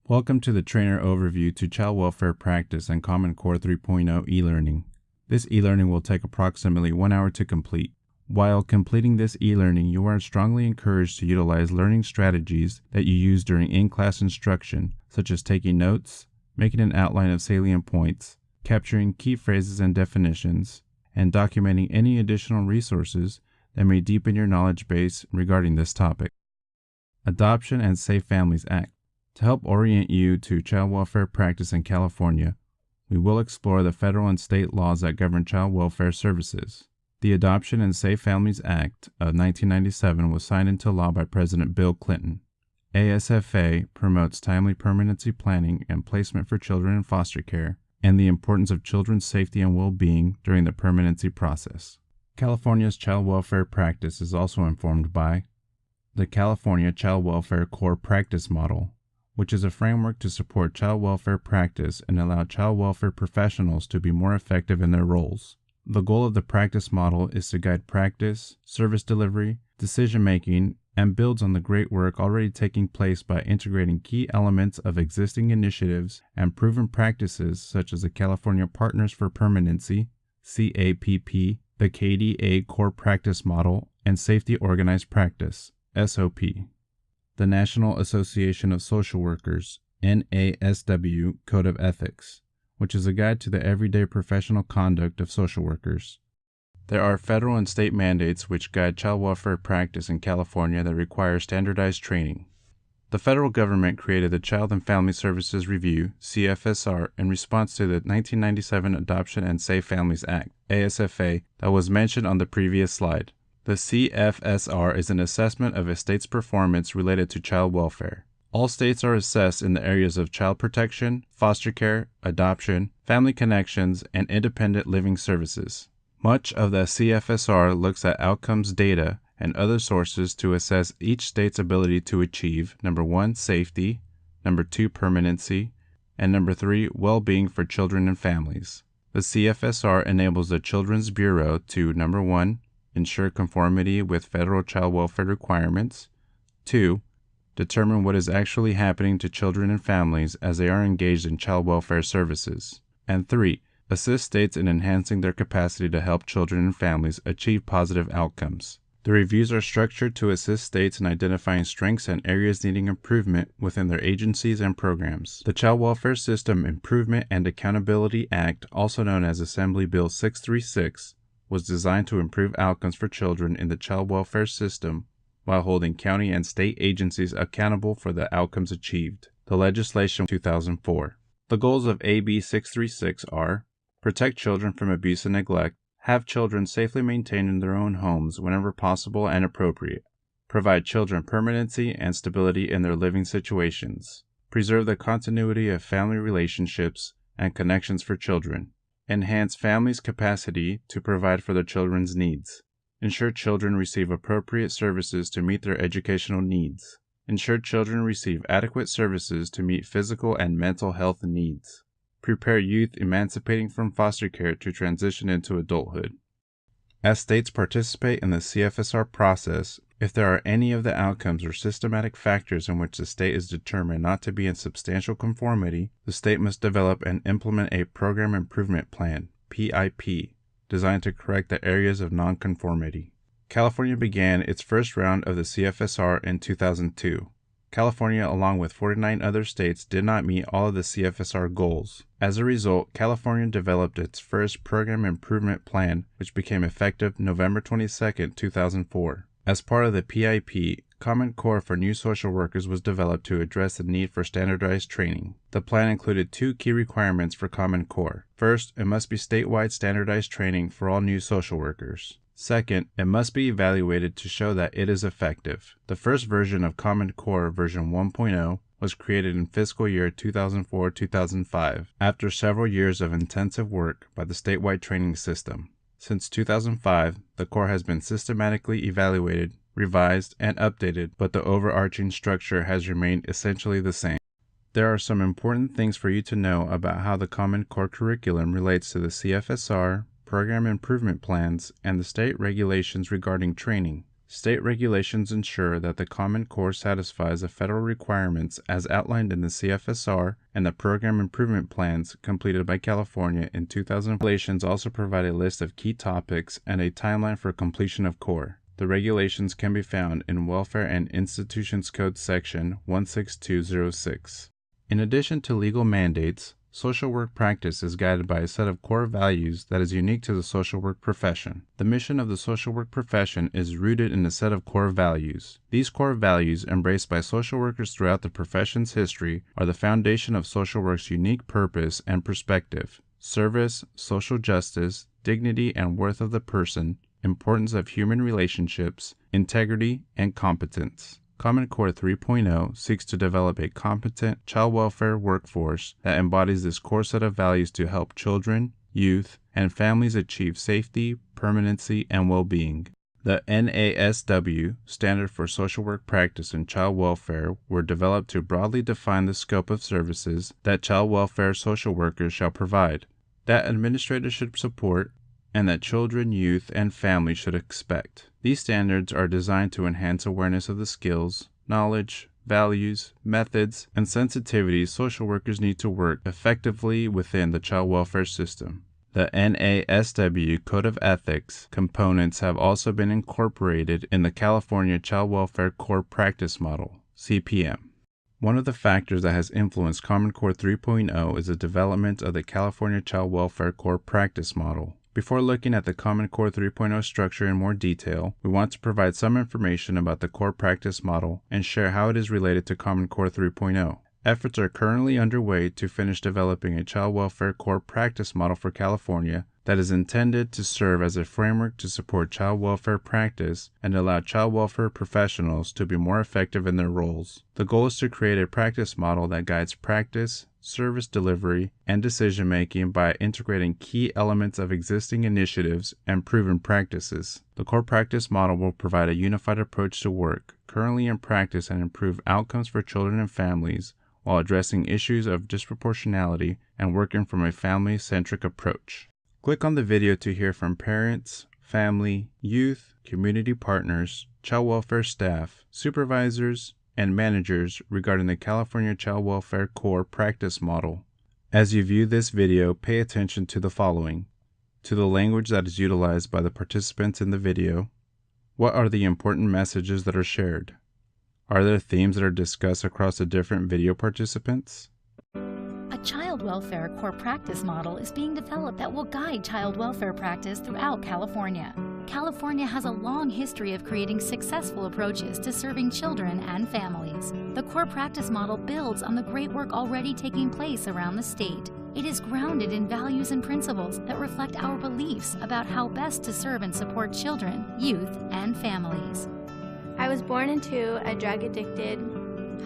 Welcome to the Trainer Overview to Child Welfare Practice and Common Core 3.0 e-learning. This e-learning will take approximately 1 hour to complete. While completing this e-learning, you are strongly encouraged to utilize learning strategies that you use during in-class instruction, such as taking notes, making an outline of salient points, capturing key phrases and definitions, and documenting any additional resources that may deepen your knowledge base regarding this topic. Adoption and Safe Families Act. To help orient you to child welfare practice in California, we will explore the federal and state laws that govern child welfare services. The Adoption and Safe Families Act of 1997 was signed into law by President Bill Clinton. ASFA promotes timely permanency planning and placement for children in foster care and the importance of children's safety and well-being during the permanency process. California's child welfare practice is also informed by the California Child Welfare Core Practice Model, which is a framework to support child welfare practice and allow child welfare professionals to be more effective in their roles. The goal of the practice model is to guide practice, service delivery, decision-making, and builds on the great work already taking place by integrating key elements of existing initiatives and proven practices such as the California Partners for Permanency, CAPP, the KDA Core Practice Model, and Safety Organized Practice, SOP. The National Association of Social Workers, NASW Code of Ethics, which is a guide to the everyday professional conduct of social workers. There are federal and state mandates which guide child welfare practice in California that require standardized training. The federal government created the Child and Family Services Review, CFSR, in response to the 1997 Adoption and Safe Families Act, ASFA, that was mentioned on the previous slide. The CFSR is an assessment of a state's performance related to child welfare. All states are assessed in the areas of child protection, foster care, adoption, family connections, and independent living services. Much of the CFSR looks at outcomes data and other sources to assess each state's ability to achieve, number 1, safety, number 2, permanency, and number 3, well-being for children and families. The CFSR enables the Children's Bureau to, number 1, ensure conformity with federal child welfare requirements, 2, determine what is actually happening to children and families as they are engaged in child welfare services, and 3, assist states in enhancing their capacity to help children and families achieve positive outcomes. The reviews are structured to assist states in identifying strengths and areas needing improvement within their agencies and programs. The Child Welfare System Improvement and Accountability Act, also known as Assembly Bill 636, was designed to improve outcomes for children in the child welfare system while holding county and state agencies accountable for the outcomes achieved. The legislation 2004. The goals of AB 636 are: protect children from abuse and neglect, have children safely maintained in their own homes whenever possible and appropriate, provide children permanency and stability in their living situations, preserve the continuity of family relationships and connections for children, enhance families' capacity to provide for their children's needs, ensure children receive appropriate services to meet their educational needs, ensure children receive adequate services to meet physical and mental health needs, prepare youth emancipating from foster care to transition into adulthood. As states participate in the CFSR process, if there are any of the outcomes or systematic factors in which the state is determined not to be in substantial conformity, the state must develop and implement a Program Improvement Plan, PIP, designed to correct the areas of nonconformity. California began its first round of the CFSR in 2002. California, along with 49 other states, did not meet all of the CFSR goals. As a result, California developed its first Program Improvement Plan, which became effective November 22, 2004. As part of the PIP, Common Core for new social workers was developed to address the need for standardized training. The plan included 2 key requirements for Common Core. First, it must be statewide standardized training for all new social workers. Second, it must be evaluated to show that it is effective. The first version of Common Core, version 1.0, was created in fiscal year 2004-2005, after several years of intensive work by the statewide training system. Since 2005, the Core has been systematically evaluated, revised, and updated, but the overarching structure has remained essentially the same. There are some important things for you to know about how the Common Core curriculum relates to the CFSR, program improvement plans, and the state regulations regarding training. State regulations ensure that the Common Core satisfies the federal requirements as outlined in the CFSR and the Program Improvement Plans completed by California in 2000. Regulations also provide a list of key topics and a timeline for completion of core. The regulations can be found in Welfare and Institutions Code Section 16206. In addition to legal mandates, social work practice is guided by a set of core values that is unique to the social work profession. The mission of the social work profession is rooted in a set of core values. These core values, embraced by social workers throughout the profession's history, are the foundation of social work's unique purpose and perspective: service, social justice, dignity and worth of the person, importance of human relationships, integrity, and competence. Common Core 3.0 seeks to develop a competent child welfare workforce that embodies this core set of values to help children, youth, and families achieve safety, permanency, and well-being. The NASW, Standard for Social Work Practice in Child Welfare, were developed to broadly define the scope of services that child welfare social workers shall provide, that administrators should support, and that children, youth, and families should expect. These standards are designed to enhance awareness of the skills, knowledge, values, methods, and sensitivities social workers need to work effectively within the child welfare system. The NASW Code of Ethics components have also been incorporated in the California Child Welfare Core Practice Model, CPM. One of the factors that has influenced Common Core 3.0 is the development of the California Child Welfare Core Practice Model. Before looking at the Common Core 3.0 structure in more detail, we want to provide some information about the Core Practice Model and share how it is related to Common Core 3.0. Efforts are currently underway to finish developing a Child Welfare Core Practice Model for California that is intended to serve as a framework to support child welfare practice and allow child welfare professionals to be more effective in their roles. The goal is to create a practice model that guides practice, service delivery, and decision-making by integrating key elements of existing initiatives and proven practices. The core practice model will provide a unified approach to work currently in practice and improve outcomes for children and families while addressing issues of disproportionality and working from a family-centric approach. Click on the video to hear from parents, family, youth, community partners, child welfare staff, supervisors, and managers regarding the California Child Welfare Core Practice Model. As you view this video, pay attention to the following: to the language that is utilized by the participants in the video. What are the important messages that are shared? Are there themes that are discussed across the different video participants? A child welfare core practice model is being developed that will guide child welfare practice throughout California. California has a long history of creating successful approaches to serving children and families. The core practice model builds on the great work already taking place around the state. It is grounded in values and principles that reflect our beliefs about how best to serve and support children, youth, and families. I was born into a drug-addicted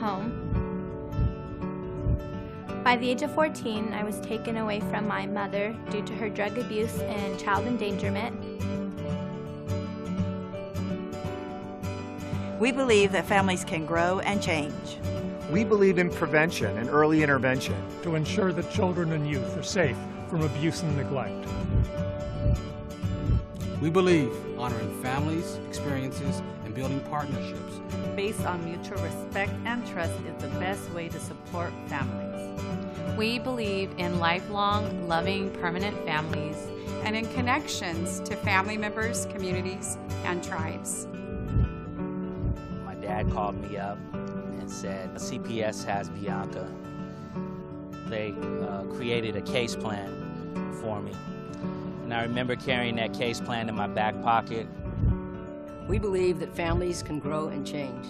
home. By the age of 14, I was taken away from my mother due to her drug abuse and child endangerment. We believe that families can grow and change. We believe in prevention and early intervention to ensure that children and youth are safe from abuse and neglect. We believe honoring families, experiences, and building partnerships based on mutual respect and trust is the best way to support families. We believe in lifelong, loving, permanent families and in connections to family members, communities, and tribes. My dad called me up and said, CPS has Bianca. They created a case plan for me. And I remember carrying that case plan in my back pocket. We believe that families can grow and change.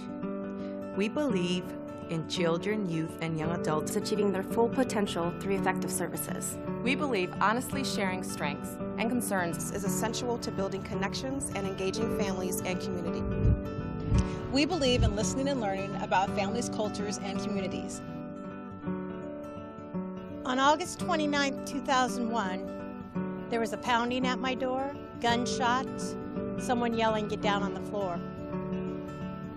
We believe in children, youth, and young adults achieving their full potential through effective services. We believe honestly sharing strengths and concerns is essential to building connections and engaging families and community. We believe in listening and learning about families, cultures, and communities. On August 29, 2001, there was a pounding at my door, gunshots, someone yelling, "Get down on the floor."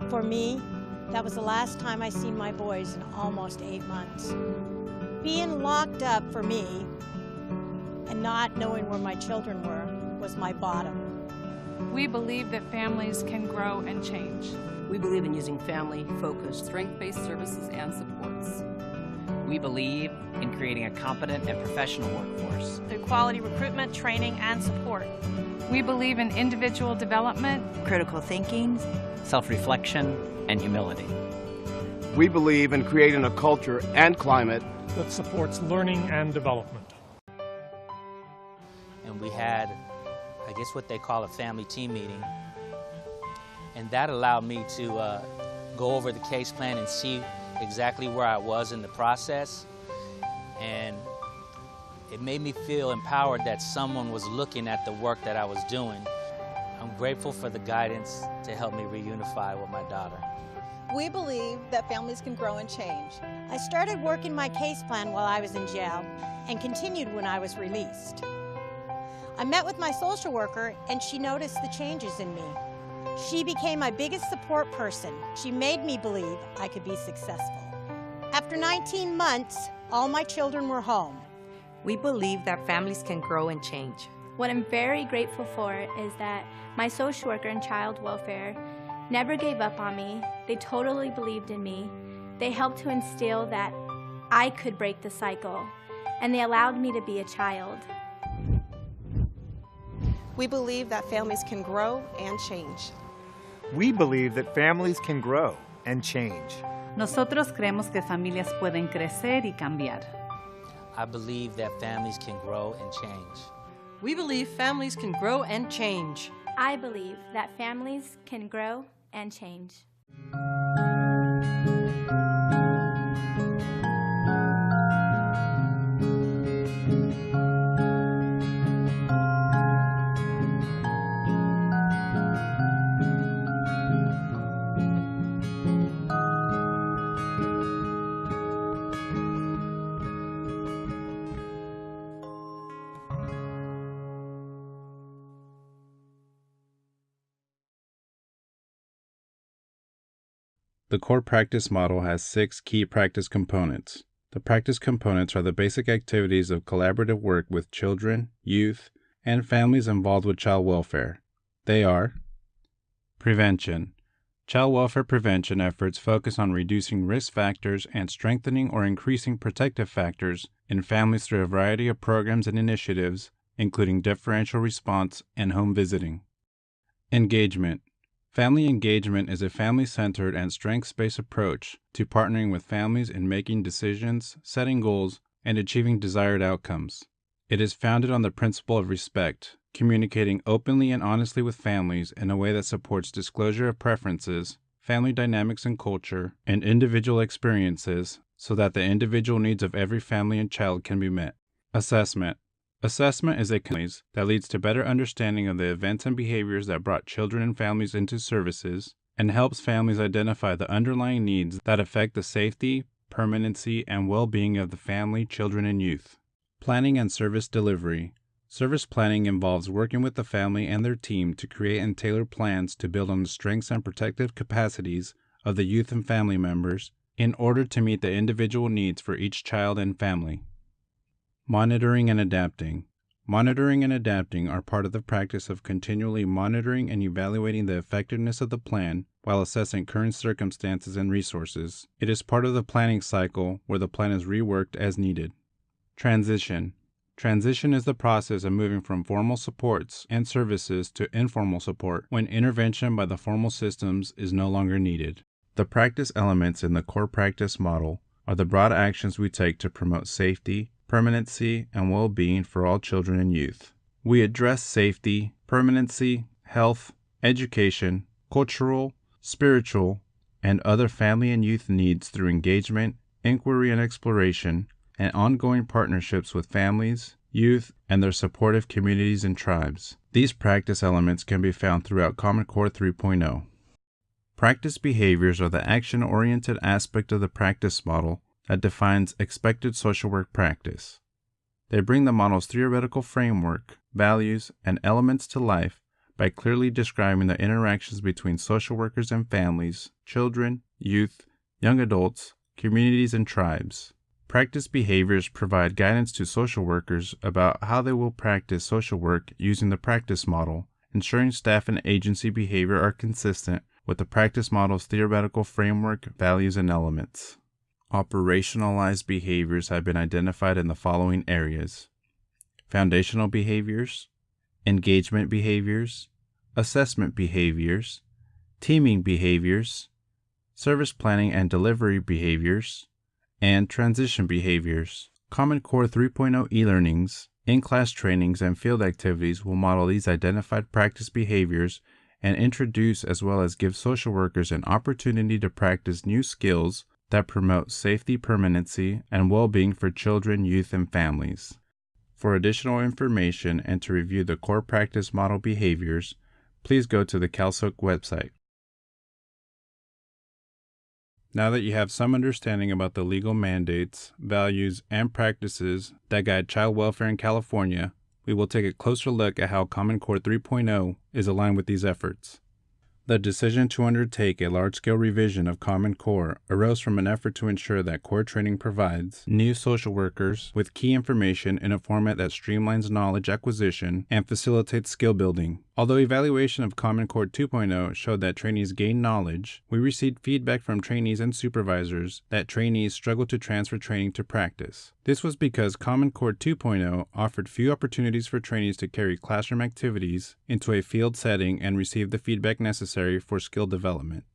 For me, that was the last time I seen my boys in almost 8 months. Being locked up for me and not knowing where my children were was my bottom. We believe that families can grow and change. We believe in using family-focused, strength-based services and supports. We believe in creating a competent and professional workforce through quality recruitment, training, and support. We believe in individual development, critical thinking, self-reflection, and humility. We believe in creating a culture and climate that supports learning and development. And we had, I guess, what they call a family team meeting. And that allowed me to go over the case plan and see exactly where I was in the process. And it made me feel empowered that someone was looking at the work that I was doing. I'm grateful for the guidance to help me reunify with my daughter. We believe that families can grow and change. I started working my case plan while I was in jail and continued when I was released. I met with my social worker and she noticed the changes in me. She became my biggest support person. She made me believe I could be successful. After 19 months, all my children were home. We believe that families can grow and change. What I'm very grateful for is that my social worker and child welfare never gave up on me. They totally believed in me. They helped to instill that I could break the cycle, and they allowed me to be a child. We believe that families can grow and change. We believe that families can grow and change. Nosotros creemos que familias pueden crecer y cambiar. I believe that families can grow and change. We believe families can grow and change. I believe that families can grow and change. The core practice model has 6 key practice components. The practice components are the basic activities of collaborative work with children, youth, and families involved with child welfare. They are: prevention. Child welfare prevention efforts focus on reducing risk factors and strengthening or increasing protective factors in families through a variety of programs and initiatives, including differential response and home visiting. Engagement. Family engagement is a family-centered and strengths-based approach to partnering with families in making decisions, setting goals, and achieving desired outcomes. It is founded on the principle of respect, communicating openly and honestly with families in a way that supports disclosure of preferences, family dynamics and culture, and individual experiences so that the individual needs of every family and child can be met. Assessment. Assessment is a case that leads to better understanding of the events and behaviors that brought children and families into services and helps families identify the underlying needs that affect the safety, permanency, and well-being of the family, children, and youth. Planning and service delivery. Service planning involves working with the family and their team to create and tailor plans to build on the strengths and protective capacities of the youth and family members in order to meet the individual needs for each child and family. Monitoring and adapting. Monitoring and adapting are part of the practice of continually monitoring and evaluating the effectiveness of the plan while assessing current circumstances and resources. It is part of the planning cycle where the plan is reworked as needed. Transition. Transition is the process of moving from formal supports and services to informal support when intervention by the formal systems is no longer needed. The practice elements in the core practice model are the broad actions we take to promote safety, permanency, and well-being for all children and youth. We address safety, permanency, health, education, cultural, spiritual, and other family and youth needs through engagement, inquiry and exploration, and ongoing partnerships with families, youth, and their supportive communities and tribes. These practice elements can be found throughout Common Core 3.0. Practice behaviors are the action-oriented aspect of the practice model that defines expected social work practice. They bring the model's theoretical framework, values, and elements to life by clearly describing the interactions between social workers and families, children, youth, young adults, communities, and tribes. Practice behaviors provide guidance to social workers about how they will practice social work using the practice model ensuring staff and agency behavior are consistent with the practice model's theoretical framework, values, and elements. Operationalized behaviors have been identified in the following areas: foundational behaviors, engagement behaviors, assessment behaviors, teaming behaviors, service planning and delivery behaviors, and transition behaviors. Common Core 3.0 e-learnings, in-class trainings, and field activities will model these identified practice behaviors and introduce as well as give social workers an opportunity to practice new skills that promote safety, permanency, and well-being for children, youth, and families. For additional information and to review the core practice model behaviors, please go to the CalSOC website. Now that you have some understanding about the legal mandates, values, and practices that guide child welfare in California, we will take a closer look at how Common Core 3.0 is aligned with these efforts. The decision to undertake a large-scale revision of Common Core arose from an effort to ensure that core training provides new social workers with key information in a format that streamlines knowledge acquisition and facilitates skill building. Although evaluation of Common Core 2.0 showed that trainees gained knowledge, we received feedback from trainees and supervisors that trainees struggled to transfer training to practice. This was because Common Core 2.0 offered few opportunities for trainees to carry classroom activities into a field setting and receive the feedback necessary for skill development.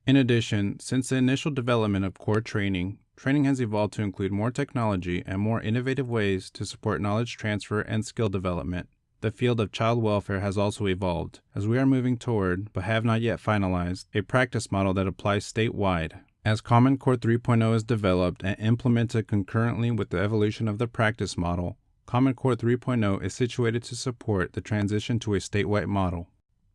In addition, since the initial development of core training has evolved to include more technology and more innovative ways to support knowledge transfer and skill development. The field of child welfare has also evolved, as we are moving toward, but have not yet finalized, a practice model that applies statewide. As Common Core 3.0 is developed and implemented concurrently with the evolution of the practice model, Common Core 3.0 is situated to support the transition to a statewide model.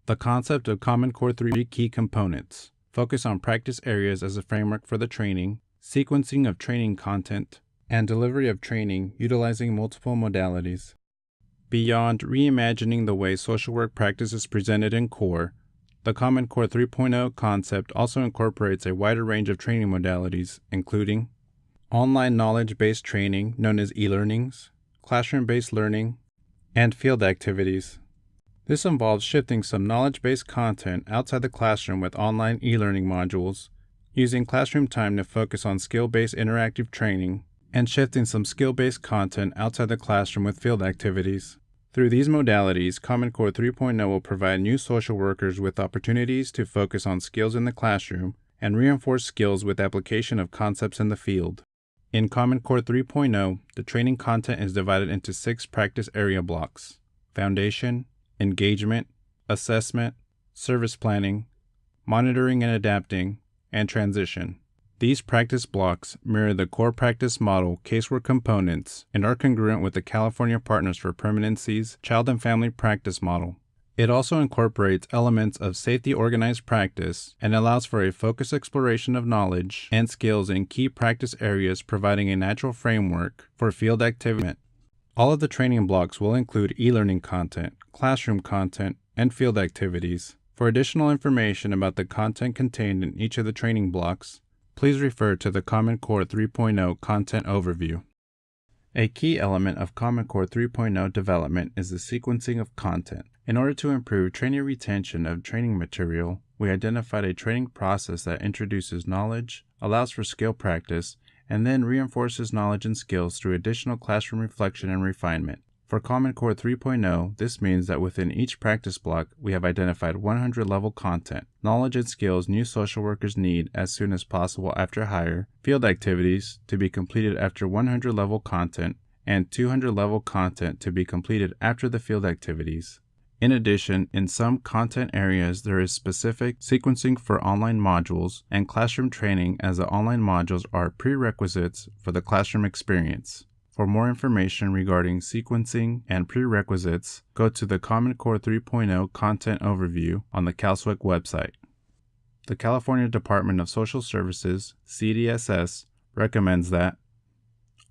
The concept of Common Core 3 key components focus on practice areas as a framework for the training, sequencing of training content, and delivery of training utilizing multiple modalities. Beyond reimagining the way social work practice is presented in core, the Common Core 3.0 concept also incorporates a wider range of training modalities, including online knowledge-based training known as e-learnings, classroom-based learning, and field activities. This involves shifting some knowledge-based content outside the classroom with online e-learning modules, using classroom time to focus on skill-based interactive training, and shifting some skill-based content outside the classroom with field activities. Through these modalities, Common Core 3.0 will provide new social workers with opportunities to focus on skills in the classroom and reinforce skills with application of concepts in the field. In Common Core 3.0, the training content is divided into 6 practice area blocks: foundation, engagement, assessment, service planning, monitoring and adapting, and transition. These practice blocks mirror the core practice model casework components and are congruent with the California Partners for Permanency's Child and Family Practice Model. It also incorporates elements of safety organized practice and allows for a focused exploration of knowledge and skills in key practice areas, providing a natural framework for field activity. All of the training blocks will include e-learning content, classroom content, and field activities. For additional information about the content contained in each of the training blocks, please refer to the Common Core 3.0 Content Overview. A key element of Common Core 3.0 development is the sequencing of content. In order to improve trainee retention of training material, we identified a training process that introduces knowledge, allows for skill practice, and then reinforces knowledge and skills through additional classroom reflection and refinement. For Common Core 3.0, this means that within each practice block, we have identified 100 level content, knowledge and skills new social workers need as soon as possible after hire, field activities to be completed after 100 level content, and 200 level content to be completed after the field activities. In addition, in some content areas, there is specific sequencing for online modules and classroom training, as the online modules are prerequisites for the classroom experience. For more information regarding sequencing and prerequisites, go to the Common Core 3.0 Content Overview on the CalSOC website. The California Department of Social Services, CDSS, recommends that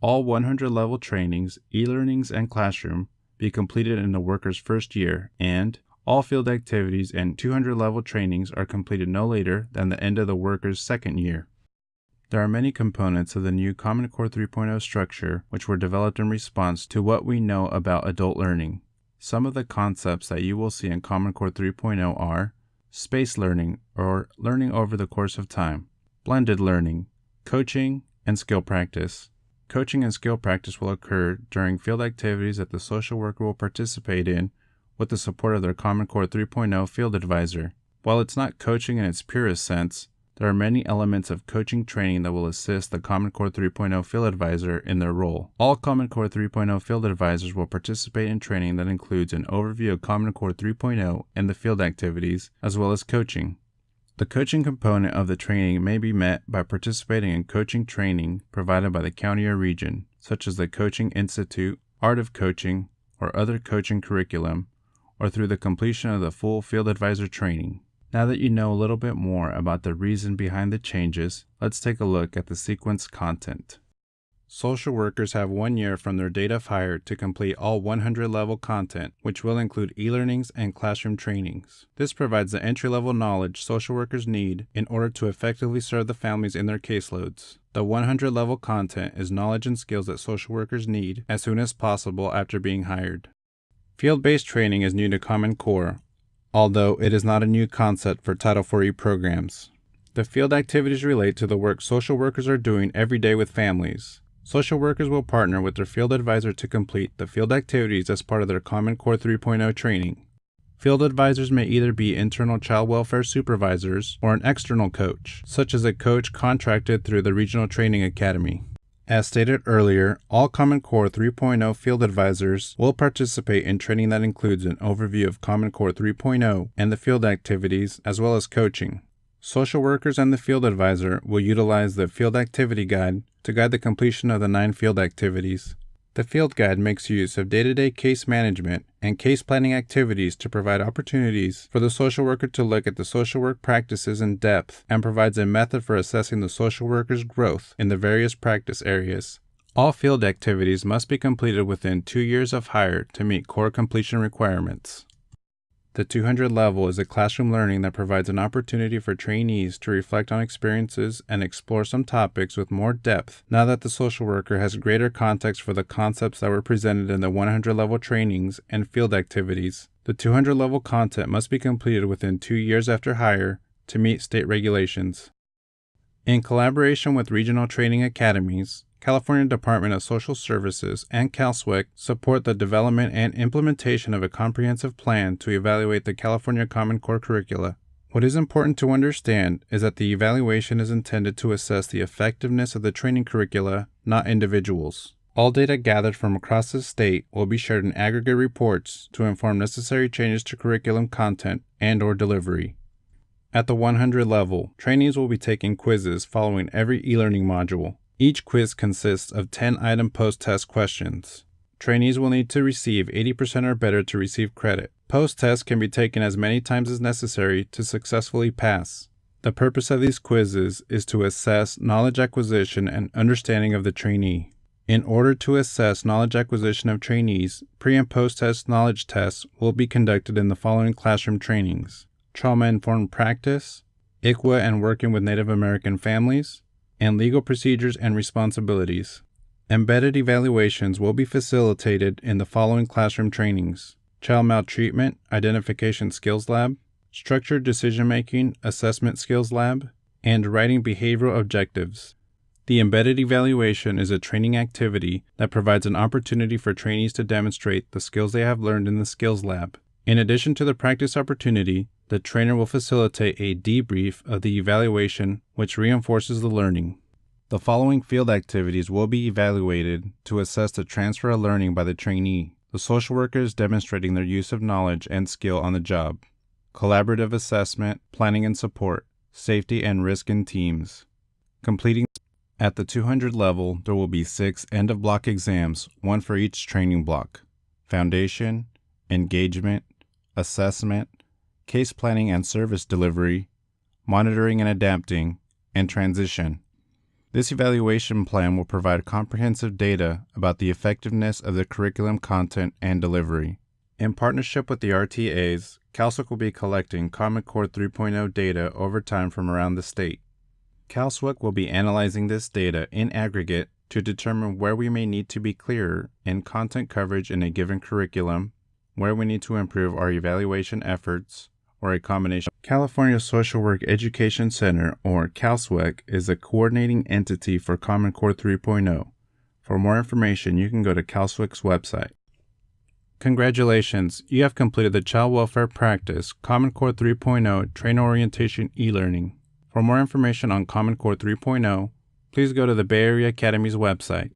all 100-level trainings, e-learnings, and classroom be completed in the worker's first year, and all field activities and 200-level trainings are completed no later than the end of the worker's second year. There are many components of the new Common Core 3.0 structure which were developed in response to what we know about adult learning. Some of the concepts that you will see in Common Core 3.0 are space learning, or learning over the course of time, blended learning, coaching, and skill practice. Coaching and skill practice will occur during field activities that the social worker will participate in with the support of their Common Core 3.0 field advisor. While it's not coaching in its purest sense, there are many elements of coaching training that will assist the Common Core 3.0 field advisor in their role. All Common Core 3.0 field advisors will participate in training that includes an overview of Common Core 3.0 and the field activities, as well as coaching. The coaching component of the training may be met by participating in coaching training provided by the county or region, such as the Coaching Institute, Art of Coaching, or other coaching curriculum, or through the completion of the full field advisor training. Now that you know a little bit more about the reason behind the changes, let's take a look at the sequence content. Social workers have 1 year from their date of hire to complete all 100 level content, which will include e-learnings and classroom trainings. This provides the entry-level knowledge social workers need in order to effectively serve the families in their caseloads. The 100 level content is knowledge and skills that social workers need as soon as possible after being hired. Field-based training is new to Common Core, although it is not a new concept for Title IV programs. The field activities relate to the work social workers are doing every day with families. Social workers will partner with their field advisor to complete the field activities as part of their Common Core 3.0 training. Field advisors may either be internal child welfare supervisors or an external coach, such as a coach contracted through the Regional Training Academy. As stated earlier, all Common Core 3.0 field advisors will participate in training that includes an overview of Common Core 3.0 and the field activities, as well as coaching. Social workers and the field advisor will utilize the Field Activity Guide to guide the completion of the 9 field activities. The Field Guide makes use of day-to-day case management and case planning activities to provide opportunities for the social worker to look at the social work practices in depth and provides a method for assessing the social worker's growth in the various practice areas. All field activities must be completed within 2 years of hire to meet core completion requirements. The 200 level is a classroom learning that provides an opportunity for trainees to reflect on experiences and explore some topics with more depth now that the social worker has greater context for the concepts that were presented in the 100 level trainings and field activities. The 200 level content must be completed within 2 years after hire to meet state regulations. In collaboration with regional training academies, California Department of Social Services and CalSWEC support the development and implementation of a comprehensive plan to evaluate the California Common Core curricula. What is important to understand is that the evaluation is intended to assess the effectiveness of the training curricula, not individuals. All data gathered from across the state will be shared in aggregate reports to inform necessary changes to curriculum content and/or delivery. At the 100 level, trainees will be taking quizzes following every e-learning module. Each quiz consists of 10-item post-test questions. Trainees will need to receive 80% or better to receive credit. Post-tests can be taken as many times as necessary to successfully pass. The purpose of these quizzes is to assess knowledge acquisition and understanding of the trainee. In order to assess knowledge acquisition of trainees, pre- and post-test knowledge tests will be conducted in the following classroom trainings: trauma-informed practice, ICWA and working with Native American families, and legal procedures and responsibilities. Embedded evaluations will be facilitated in the following classroom trainings: Child Maltreatment Identification Skills Lab, Structured Decision-Making Assessment Skills Lab, and Writing Behavioral Objectives. The embedded evaluation is a training activity that provides an opportunity for trainees to demonstrate the skills they have learned in the Skills Lab. In addition to the practice opportunity, the trainer will facilitate a debrief of the evaluation, which reinforces the learning. The following field activities will be evaluated to assess the transfer of learning by the trainee. The social workers demonstrating their use of knowledge and skill on the job. Collaborative assessment, planning and support, safety and risk in teams. Completing. At the 200 level, there will be 6 end-of-block exams, 1 for each training block: foundation, engagement, assessment, case planning and service delivery, monitoring and adapting, and transition. This evaluation plan will provide comprehensive data about the effectiveness of the curriculum content and delivery. In partnership with the RTAs, CalSWEC will be collecting Common Core 3.0 data over time from around the state. CalSWEC will be analyzing this data in aggregate to determine where we may need to be clearer in content coverage in a given curriculum, Where we need to improve our evaluation efforts, or a combination. California Social Work Education Center, or CalSWEC, is a coordinating entity for Common Core 3.0. For more information, you can go to CalSWEC's website. Congratulations, you have completed the Child Welfare Practice Common Core 3.0 Trainer Orientation e-learning. For more information on Common Core 3.0, please go to the Bay Area Academy's website.